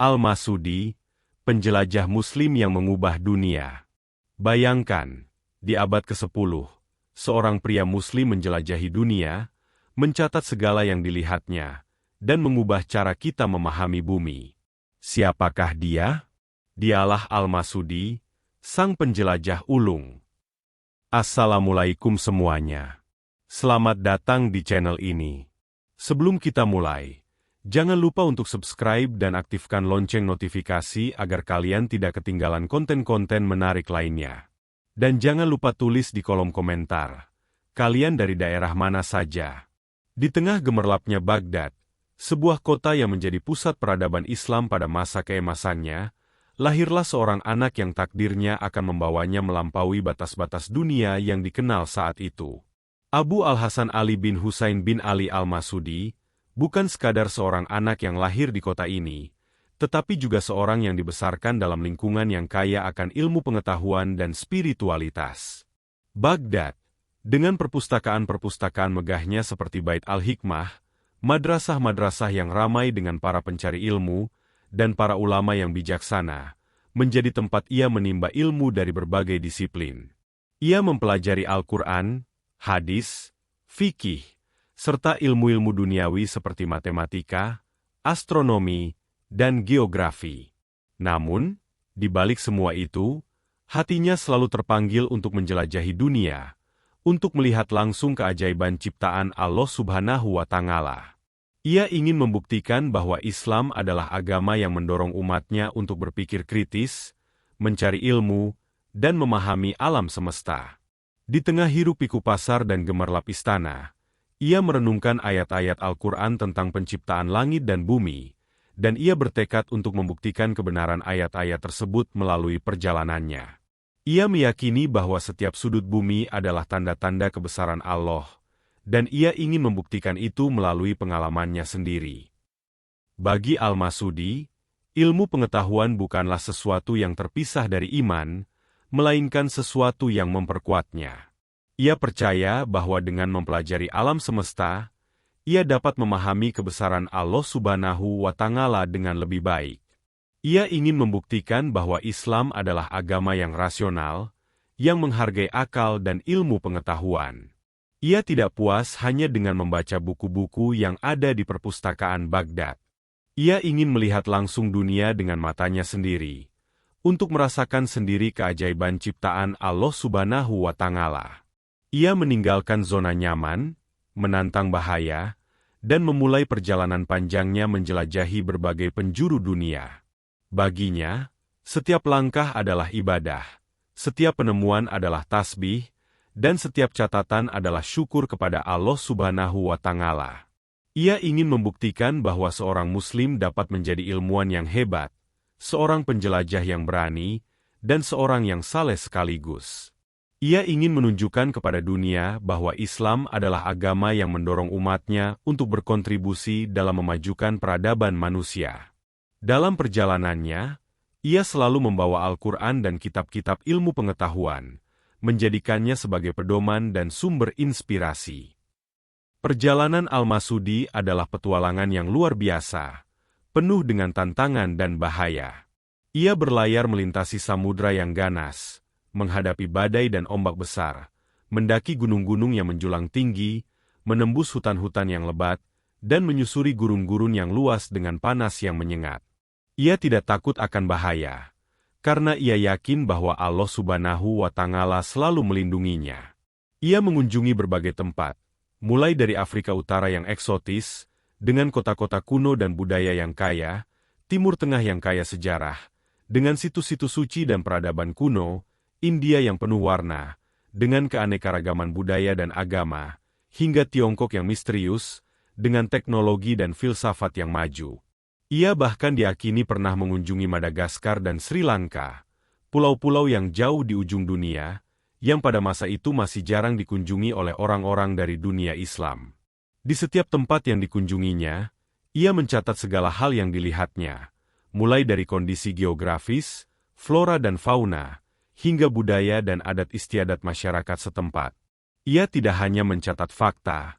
Al-Masudi, penjelajah Muslim yang mengubah dunia. Bayangkan, di abad ke-10, seorang pria Muslim menjelajahi dunia, mencatat segala yang dilihatnya, dan mengubah cara kita memahami bumi. Siapakah dia? Dialah Al-Masudi, sang penjelajah ulung. Assalamualaikum semuanya. Selamat datang di channel ini. Sebelum kita mulai, jangan lupa untuk subscribe dan aktifkan lonceng notifikasi agar kalian tidak ketinggalan konten-konten menarik lainnya. Dan jangan lupa tulis di kolom komentar, kalian dari daerah mana saja. Di tengah gemerlapnya Baghdad, sebuah kota yang menjadi pusat peradaban Islam pada masa keemasannya, lahirlah seorang anak yang takdirnya akan membawanya melampaui batas-batas dunia yang dikenal saat itu. Abu Al-Hasan Ali bin Husain bin Ali Al-Masudi bukan sekadar seorang anak yang lahir di kota ini, tetapi juga seorang yang dibesarkan dalam lingkungan yang kaya akan ilmu pengetahuan dan spiritualitas. Baghdad, dengan perpustakaan-perpustakaan megahnya seperti Bait Al-Hikmah, madrasah-madrasah yang ramai dengan para pencari ilmu, dan para ulama yang bijaksana, menjadi tempat ia menimba ilmu dari berbagai disiplin. Ia mempelajari Al-Quran, hadis, fikih, serta ilmu-ilmu duniawi seperti matematika, astronomi, dan geografi. Namun, di balik semua itu, hatinya selalu terpanggil untuk menjelajahi dunia, untuk melihat langsung keajaiban ciptaan Allah Subhanahu wa Ta'ala. Ia ingin membuktikan bahwa Islam adalah agama yang mendorong umatnya untuk berpikir kritis, mencari ilmu, dan memahami alam semesta. Di tengah hiruk-pikuk pasar dan gemerlap istana, ia merenungkan ayat-ayat Al-Quran tentang penciptaan langit dan bumi, dan ia bertekad untuk membuktikan kebenaran ayat-ayat tersebut melalui perjalanannya. Ia meyakini bahwa setiap sudut bumi adalah tanda-tanda kebesaran Allah, dan ia ingin membuktikan itu melalui pengalamannya sendiri. Bagi Al-Masudi, ilmu pengetahuan bukanlah sesuatu yang terpisah dari iman, melainkan sesuatu yang memperkuatnya. Ia percaya bahwa dengan mempelajari alam semesta, ia dapat memahami kebesaran Allah Subhanahu wa Ta'ala dengan lebih baik. Ia ingin membuktikan bahwa Islam adalah agama yang rasional, yang menghargai akal dan ilmu pengetahuan. Ia tidak puas hanya dengan membaca buku-buku yang ada di perpustakaan Baghdad. Ia ingin melihat langsung dunia dengan matanya sendiri, untuk merasakan sendiri keajaiban ciptaan Allah Subhanahu wa Ta'ala. Ia meninggalkan zona nyaman, menantang bahaya, dan memulai perjalanan panjangnya menjelajahi berbagai penjuru dunia. Baginya, setiap langkah adalah ibadah, setiap penemuan adalah tasbih, dan setiap catatan adalah syukur kepada Allah Subhanahu wa Ta'ala. Ia ingin membuktikan bahwa seorang Muslim dapat menjadi ilmuwan yang hebat, seorang penjelajah yang berani, dan seorang yang saleh sekaligus. Ia ingin menunjukkan kepada dunia bahwa Islam adalah agama yang mendorong umatnya untuk berkontribusi dalam memajukan peradaban manusia. Dalam perjalanannya, ia selalu membawa Al-Quran dan kitab-kitab ilmu pengetahuan, menjadikannya sebagai pedoman dan sumber inspirasi. Perjalanan Al-Masudi adalah petualangan yang luar biasa, penuh dengan tantangan dan bahaya. Ia berlayar melintasi samudra yang ganas, menghadapi badai dan ombak besar, mendaki gunung-gunung yang menjulang tinggi, menembus hutan-hutan yang lebat, dan menyusuri gurun-gurun yang luas dengan panas yang menyengat. Ia tidak takut akan bahaya, karena ia yakin bahwa Allah Subhanahu wa Ta'ala selalu melindunginya. Ia mengunjungi berbagai tempat, mulai dari Afrika Utara yang eksotis, dengan kota-kota kuno dan budaya yang kaya, Timur Tengah yang kaya sejarah, dengan situs-situs suci dan peradaban kuno, India yang penuh warna, dengan keanekaragaman budaya dan agama, hingga Tiongkok yang misterius, dengan teknologi dan filsafat yang maju. Ia bahkan diyakini pernah mengunjungi Madagaskar dan Sri Lanka, pulau-pulau yang jauh di ujung dunia, yang pada masa itu masih jarang dikunjungi oleh orang-orang dari dunia Islam. Di setiap tempat yang dikunjunginya, ia mencatat segala hal yang dilihatnya, mulai dari kondisi geografis, flora dan fauna, hingga budaya dan adat istiadat masyarakat setempat. Ia tidak hanya mencatat fakta,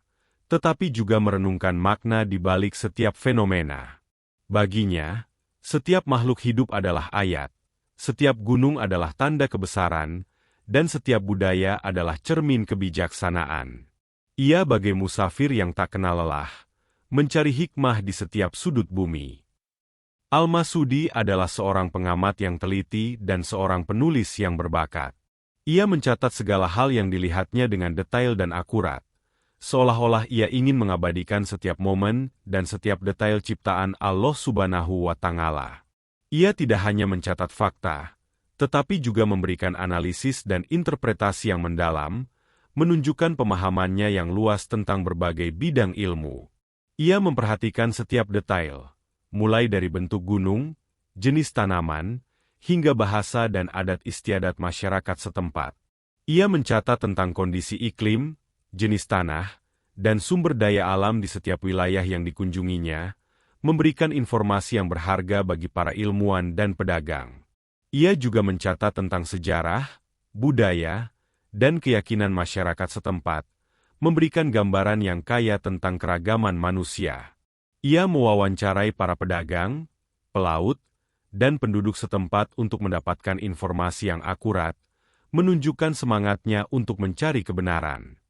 tetapi juga merenungkan makna di balik setiap fenomena. Baginya, Setiap makhluk hidup adalah ayat, setiap gunung adalah tanda kebesaran, dan setiap budaya adalah cermin kebijaksanaan. Ia bagai musafir yang tak kenal lelah, mencari hikmah di setiap sudut bumi. Al-Masudi adalah seorang pengamat yang teliti dan seorang penulis yang berbakat. Ia mencatat segala hal yang dilihatnya dengan detail dan akurat, seolah-olah ia ingin mengabadikan setiap momen dan setiap detail ciptaan Allah Subhanahu wa Ta'ala. Ia tidak hanya mencatat fakta, tetapi juga memberikan analisis dan interpretasi yang mendalam, menunjukkan pemahamannya yang luas tentang berbagai bidang ilmu. Ia memperhatikan setiap detail, mulai dari bentuk gunung, jenis tanaman, hingga bahasa dan adat istiadat masyarakat setempat. Ia mencatat tentang kondisi iklim, jenis tanah, dan sumber daya alam di setiap wilayah yang dikunjunginya, memberikan informasi yang berharga bagi para ilmuwan dan pedagang. Ia juga mencatat tentang sejarah, budaya, dan keyakinan masyarakat setempat, memberikan gambaran yang kaya tentang keragaman manusia. Ia mewawancarai para pedagang, pelaut, dan penduduk setempat untuk mendapatkan informasi yang akurat, menunjukkan semangatnya untuk mencari kebenaran.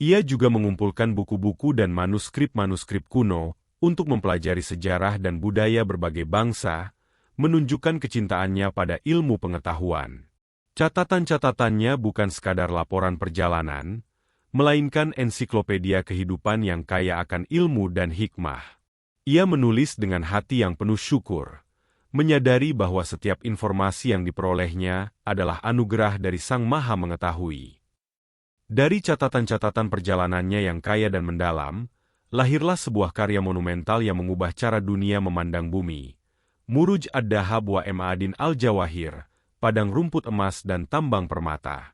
Ia juga mengumpulkan buku-buku dan manuskrip-manuskrip kuno untuk mempelajari sejarah dan budaya berbagai bangsa, menunjukkan kecintaannya pada ilmu pengetahuan. Catatan-catatannya bukan sekadar laporan perjalanan, melainkan ensiklopedia kehidupan yang kaya akan ilmu dan hikmah. Ia menulis dengan hati yang penuh syukur, menyadari bahwa setiap informasi yang diperolehnya adalah anugerah dari Sang Maha Mengetahui. Dari catatan-catatan perjalanannya yang kaya dan mendalam, lahirlah sebuah karya monumental yang mengubah cara dunia memandang bumi. Muruj ad-Dahab wa Ma'adin al-Jawahir, padang rumput emas dan tambang permata.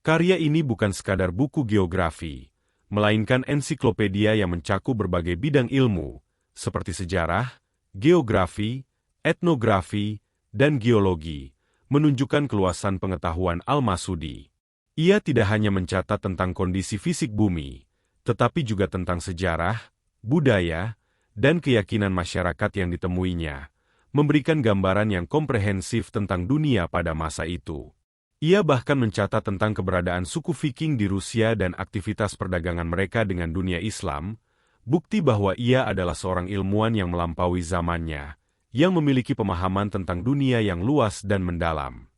Karya ini bukan sekadar buku geografi, melainkan ensiklopedia yang mencakup berbagai bidang ilmu, seperti sejarah, geografi, etnografi, dan geologi, menunjukkan keluasan pengetahuan Al-Masudi. Ia tidak hanya mencatat tentang kondisi fisik bumi, tetapi juga tentang sejarah, budaya, dan keyakinan masyarakat yang ditemuinya, memberikan gambaran yang komprehensif tentang dunia pada masa itu. Ia bahkan mencatat tentang keberadaan suku Viking di Rusia dan aktivitas perdagangan mereka dengan dunia Islam, bukti bahwa ia adalah seorang ilmuwan yang melampaui zamannya, yang memiliki pemahaman tentang dunia yang luas dan mendalam.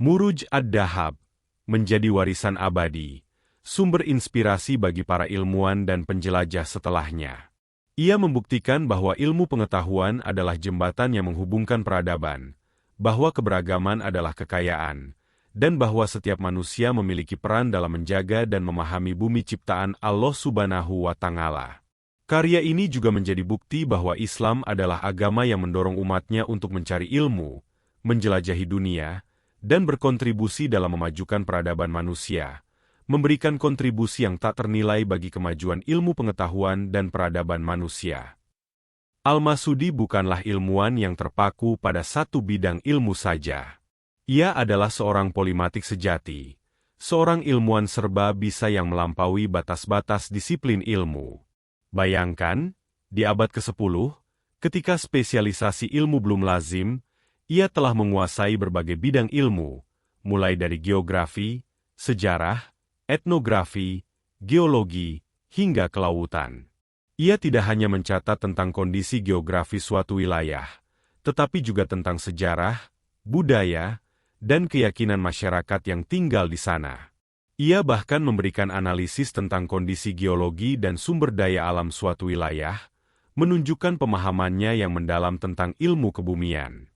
Muruj ad-Dahab menjadi warisan abadi, sumber inspirasi bagi para ilmuwan dan penjelajah setelahnya. Ia membuktikan bahwa ilmu pengetahuan adalah jembatan yang menghubungkan peradaban, bahwa keberagaman adalah kekayaan, dan bahwa setiap manusia memiliki peran dalam menjaga dan memahami bumi ciptaan Allah Subhanahu wa Ta'ala. Karya ini juga menjadi bukti bahwa Islam adalah agama yang mendorong umatnya untuk mencari ilmu, menjelajahi dunia, dan berkontribusi dalam memajukan peradaban manusia, memberikan kontribusi yang tak ternilai bagi kemajuan ilmu pengetahuan dan peradaban manusia. Al-Masudi bukanlah ilmuwan yang terpaku pada satu bidang ilmu saja. Ia adalah seorang polimatik sejati, seorang ilmuwan serba bisa yang melampaui batas-batas disiplin ilmu. Bayangkan, di abad ke-10, ketika spesialisasi ilmu belum lazim, ia telah menguasai berbagai bidang ilmu, mulai dari geografi, sejarah, etnografi, geologi, hingga kelautan. Ia tidak hanya mencatat tentang kondisi geografi suatu wilayah, tetapi juga tentang sejarah, budaya, dan keyakinan masyarakat yang tinggal di sana. Ia bahkan memberikan analisis tentang kondisi geologi dan sumber daya alam suatu wilayah, menunjukkan pemahamannya yang mendalam tentang ilmu kebumian.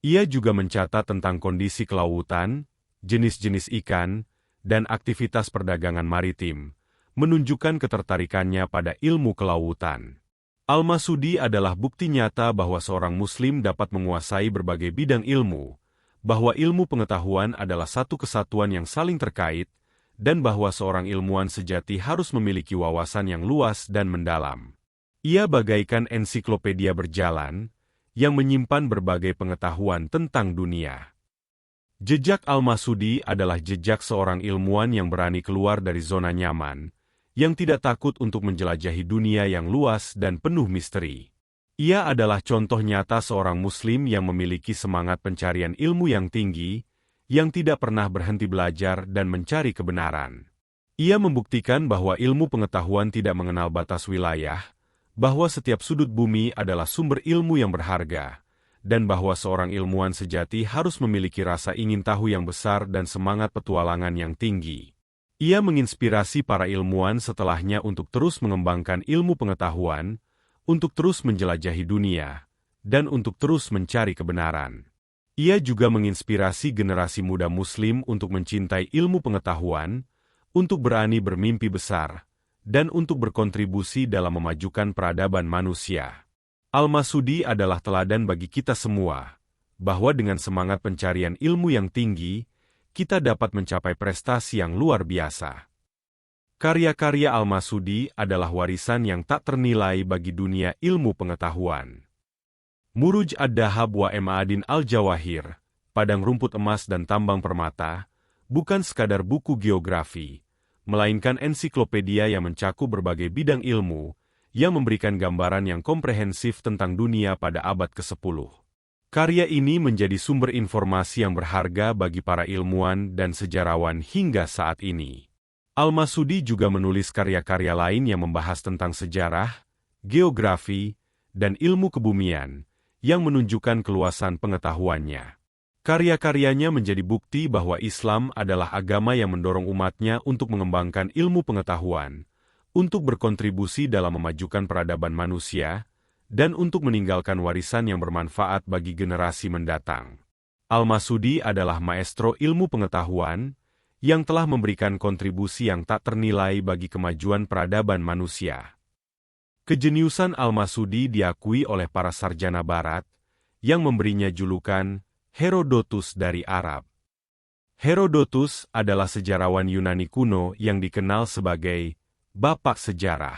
Ia juga mencatat tentang kondisi kelautan, jenis-jenis ikan, dan aktivitas perdagangan maritim, menunjukkan ketertarikannya pada ilmu kelautan. Al-Masudi adalah bukti nyata bahwa seorang Muslim dapat menguasai berbagai bidang ilmu, bahwa ilmu pengetahuan adalah satu kesatuan yang saling terkait, dan bahwa seorang ilmuwan sejati harus memiliki wawasan yang luas dan mendalam. Ia bagaikan ensiklopedia berjalan, yang menyimpan berbagai pengetahuan tentang dunia. Jejak Al-Masudi adalah jejak seorang ilmuwan yang berani keluar dari zona nyaman, yang tidak takut untuk menjelajahi dunia yang luas dan penuh misteri. Ia adalah contoh nyata seorang Muslim yang memiliki semangat pencarian ilmu yang tinggi, yang tidak pernah berhenti belajar dan mencari kebenaran. Ia membuktikan bahwa ilmu pengetahuan tidak mengenal batas wilayah, bahwa setiap sudut bumi adalah sumber ilmu yang berharga, dan bahwa seorang ilmuwan sejati harus memiliki rasa ingin tahu yang besar dan semangat petualangan yang tinggi. Ia menginspirasi para ilmuwan setelahnya untuk terus mengembangkan ilmu pengetahuan, untuk terus menjelajahi dunia, dan untuk terus mencari kebenaran. Ia juga menginspirasi generasi muda Muslim untuk mencintai ilmu pengetahuan, untuk berani bermimpi besar, dan untuk berkontribusi dalam memajukan peradaban manusia. Al-Masudi adalah teladan bagi kita semua, bahwa dengan semangat pencarian ilmu yang tinggi, kita dapat mencapai prestasi yang luar biasa. Karya-karya Al-Masudi adalah warisan yang tak ternilai bagi dunia ilmu pengetahuan. Muruj Ad-Dahab wa Ma'adin Al-Jawahir, Padang Rumput Emas dan Tambang Permata, bukan sekadar buku geografi, melainkan ensiklopedia yang mencakup berbagai bidang ilmu, yang memberikan gambaran yang komprehensif tentang dunia pada abad ke-10. Karya ini menjadi sumber informasi yang berharga bagi para ilmuwan dan sejarawan hingga saat ini. Al-Masudi juga menulis karya-karya lain yang membahas tentang sejarah, geografi, dan ilmu kebumian, yang menunjukkan keluasan pengetahuannya. Karya-karyanya menjadi bukti bahwa Islam adalah agama yang mendorong umatnya untuk mengembangkan ilmu pengetahuan, untuk berkontribusi dalam memajukan peradaban manusia, dan untuk meninggalkan warisan yang bermanfaat bagi generasi mendatang. Al-Masudi adalah maestro ilmu pengetahuan, yang telah memberikan kontribusi yang tak ternilai bagi kemajuan peradaban manusia. Kejeniusan Al-Masudi diakui oleh para sarjana Barat, yang memberinya julukan Herodotus dari Arab. Herodotus adalah sejarawan Yunani kuno yang dikenal sebagai Bapak Sejarah.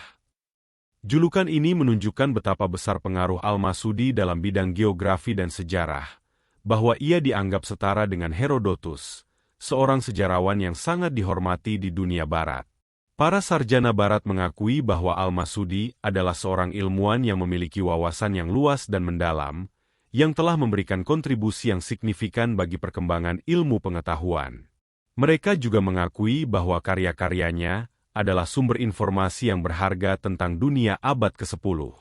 Julukan ini menunjukkan betapa besar pengaruh Al-Masudi dalam bidang geografi dan sejarah, bahwa ia dianggap setara dengan Herodotus, seorang sejarawan yang sangat dihormati di dunia Barat. Para sarjana Barat mengakui bahwa Al-Masudi adalah seorang ilmuwan yang memiliki wawasan yang luas dan mendalam, yang telah memberikan kontribusi yang signifikan bagi perkembangan ilmu pengetahuan. Mereka juga mengakui bahwa karya-karyanya adalah sumber informasi yang berharga tentang dunia abad ke-10.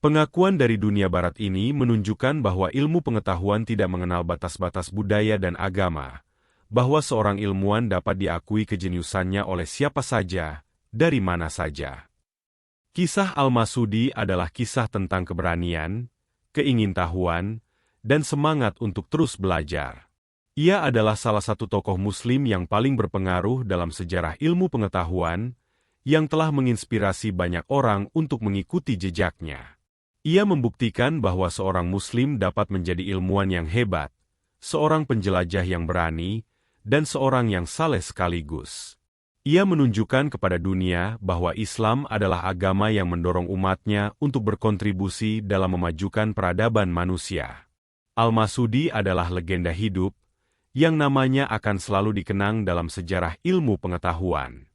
Pengakuan dari dunia Barat ini menunjukkan bahwa ilmu pengetahuan tidak mengenal batas-batas budaya dan agama, bahwa seorang ilmuwan dapat diakui kejeniusannya oleh siapa saja, dari mana saja. Kisah Al-Masudi adalah kisah tentang keberanian, keingintahuan, dan semangat untuk terus belajar. Ia adalah salah satu tokoh Muslim yang paling berpengaruh dalam sejarah ilmu pengetahuan, yang telah menginspirasi banyak orang untuk mengikuti jejaknya. Ia membuktikan bahwa seorang Muslim dapat menjadi ilmuwan yang hebat, seorang penjelajah yang berani, dan seorang yang saleh sekaligus. Ia menunjukkan kepada dunia bahwa Islam adalah agama yang mendorong umatnya untuk berkontribusi dalam memajukan peradaban manusia. Al-Masudi adalah legenda hidup, yang namanya akan selalu dikenang dalam sejarah ilmu pengetahuan.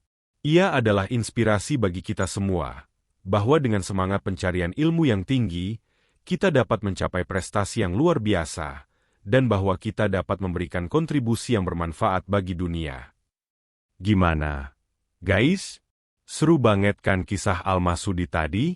Ia adalah inspirasi bagi kita semua, bahwa dengan semangat pencarian ilmu yang tinggi, kita dapat mencapai prestasi yang luar biasa, dan bahwa kita dapat memberikan kontribusi yang bermanfaat bagi dunia. Gimana, guys? Seru banget kan kisah Al-Masudi tadi?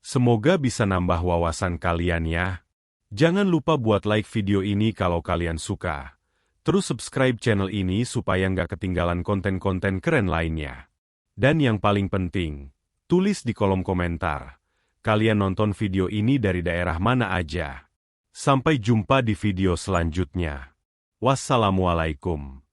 Semoga bisa nambah wawasan kalian ya. Jangan lupa buat like video ini kalau kalian suka. Terus subscribe channel ini supaya nggak ketinggalan konten-konten keren lainnya. Dan yang paling penting, tulis di kolom komentar, kalian nonton video ini dari daerah mana aja. Sampai jumpa di video selanjutnya. Wassalamualaikum.